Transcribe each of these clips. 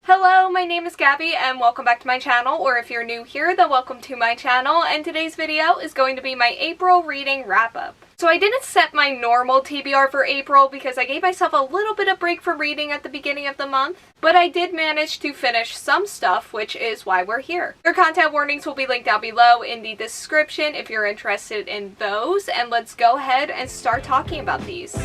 Hello, my name is Gabby and welcome back to my channel, or if you're new here, then welcome to my channel, and today's video is going to be my April reading wrap-up. So I didn't set my normal TBR for April because I gave myself a little bit of break from reading at the beginning of the month, but I did manage to finish some stuff, which is why we're here. Your content warnings will be linked down below in the description if you're interested in those, and let's go ahead and start talking about these.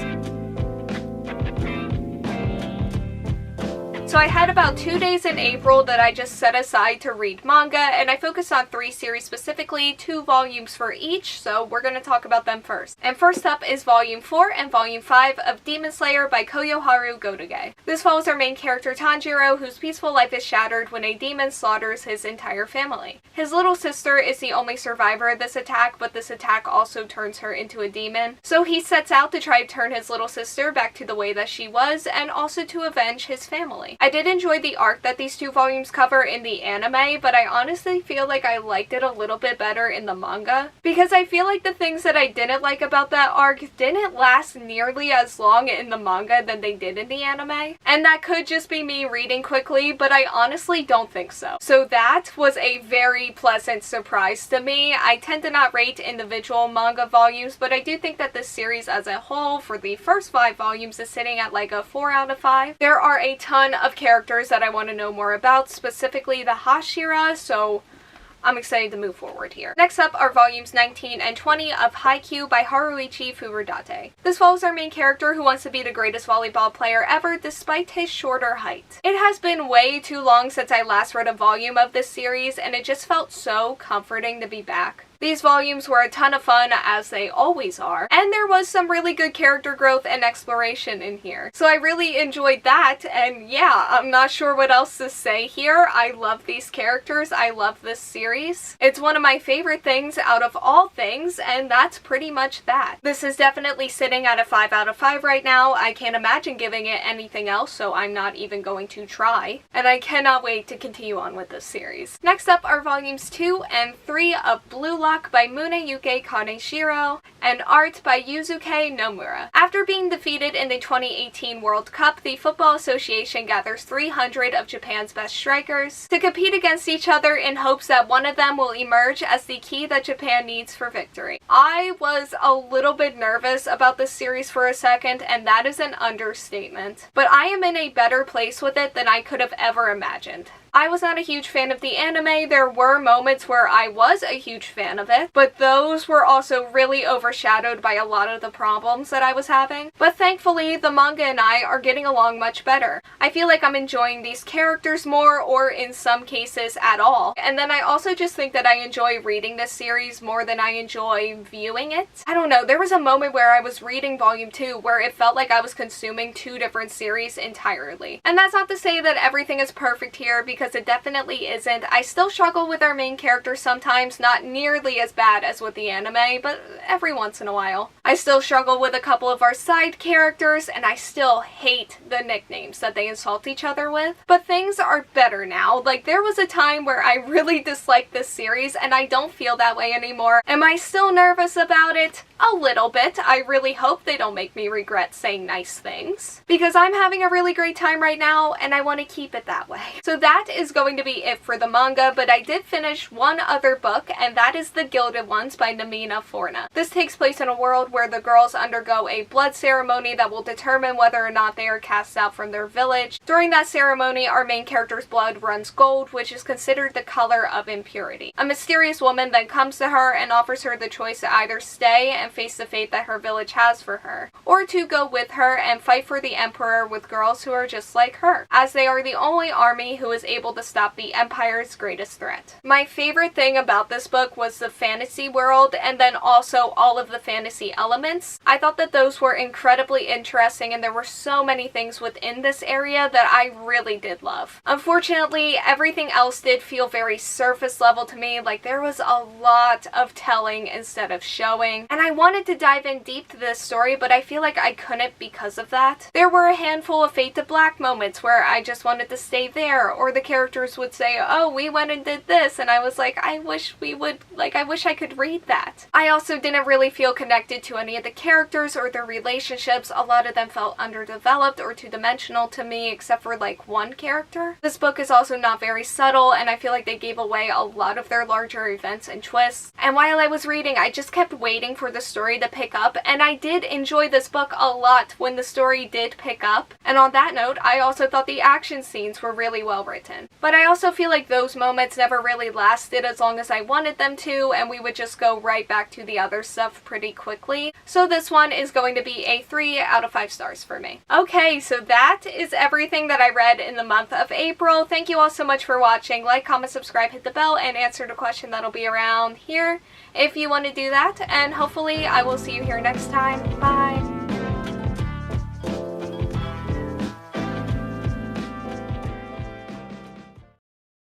So I had about 2 days in April that I just set aside to read manga, and I focused on 3 series specifically, 2 volumes for each, so we're going to talk about them first. And first up is Volume 4 and Volume 5 of Demon Slayer by Koyoharu Gotouge. This follows our main character Tanjiro, whose peaceful life is shattered when a demon slaughters his entire family. His little sister is the only survivor of this attack, but this attack also turns her into a demon. So he sets out to try to turn his little sister back to the way that she was, and also to avenge his family. I did enjoy the arc that these 2 volumes cover in the anime, but I honestly feel like I liked it a little bit better in the manga, because I feel like the things that I didn't like about that arc didn't last nearly as long in the manga than they did in the anime. And that could just be me reading quickly, but I honestly don't think so. So that was a very pleasant surprise to me. I tend to not rate individual manga volumes, but I do think that this series as a whole for the first 5 volumes is sitting at like a 4 out of 5. There are a ton of characters that I want to know more about, specifically the Hashira, so I'm excited to move forward here. Next up are volumes 19 and 20 of Haikyuu by Haruichi Furudate. This follows our main character who wants to be the greatest volleyball player ever despite his shorter height. It has been way too long since I last read a volume of this series, and it just felt so comforting to be back. These volumes were a ton of fun, as they always are, and there was some really good character growth and exploration in here. So I really enjoyed that, and yeah, I'm not sure what else to say here. I love these characters, I love this series. It's one of my favorite things out of all things, and that's pretty much that. This is definitely sitting at a 5 out of 5 right now. I can't imagine giving it anything else, so I'm not even going to try. And I cannot wait to continue on with this series. Next up are volumes 2 and 3 of Blue Lock by Muneyuki Kaneshiro, and art by Yuzuke Nomura. After being defeated in the 2018 World Cup, the Football Association gathers 300 of Japan's best strikers to compete against each other in hopes that one of them will emerge as the key that Japan needs for victory. I was a little bit nervous about this series for a second, and that is an understatement. But I am in a better place with it than I could have ever imagined. I was not a huge fan of the anime. There were moments where I was a huge fan of it, but those were also really overshadowed by a lot of the problems that I was having. But thankfully, the manga and I are getting along much better. I feel like I'm enjoying these characters more, or in some cases at all. And then I also just think that I enjoy reading this series more than I enjoy viewing it. I don't know, there was a moment where I was reading volume 2 where it felt like I was consuming 2 different series entirely. And that's not to say that everything is perfect here, because it definitely isn't. I still struggle with our main character sometimes, not nearly as bad as with the anime, but every once in a while. I still struggle with a couple of our side characters, and I still hate the nicknames that they insult each other with. But things are better now. Like, there was a time where I really disliked this series, and I don't feel that way anymore. Am I still nervous about it? A little bit. I really hope they don't make me regret saying nice things, because I'm having a really great time right now, and I want to keep it that way. So that is going to be it for the manga, but I did finish one other book, and that is The Gilded Ones by Namina Forna. This takes place in a world where the girls undergo a blood ceremony that will determine whether or not they are cast out from their village. During that ceremony, our main character's blood runs gold, which is considered the color of impurity. A mysterious woman then comes to her and offers her the choice to either stay and face the fate that her village has for her, or to go with her and fight for the emperor with girls who are just like her, as they are the only army who is able to stop the Empire's greatest threat. My favorite thing about this book was the fantasy world, and then also all of the fantasy elements. I thought that those were incredibly interesting, and there were so many things within this area that I really did love. Unfortunately, everything else did feel very surface level to me. Like, there was a lot of telling instead of showing, and I wanted to dive in deep to this story, but I feel like I couldn't because of that. There were a handful of Fade to Black moments where I just wanted to stay there, or the characters would say, oh, we went and did this, and I was like, I wish I could read that. I also didn't really feel connected to any of the characters or their relationships. A lot of them felt underdeveloped or two-dimensional to me, except for like one character. This book is also not very subtle, and I feel like they gave away a lot of their larger events and twists. And while I was reading, I just kept waiting for the story to pick up, and I did enjoy this book a lot when the story did pick up. And on that note, I also thought the action scenes were really well written. But I also feel like those moments never really lasted as long as I wanted them to, and we would just go right back to the other stuff pretty quickly. So this one is going to be a 3 out of 5 stars for me. Okay, so that is everything that I read in the month of April. Thank you all so much for watching. Like, comment, subscribe, hit the bell, and answer the question that'll be around here if you want to do that. And hopefully I will see you here next time. Bye!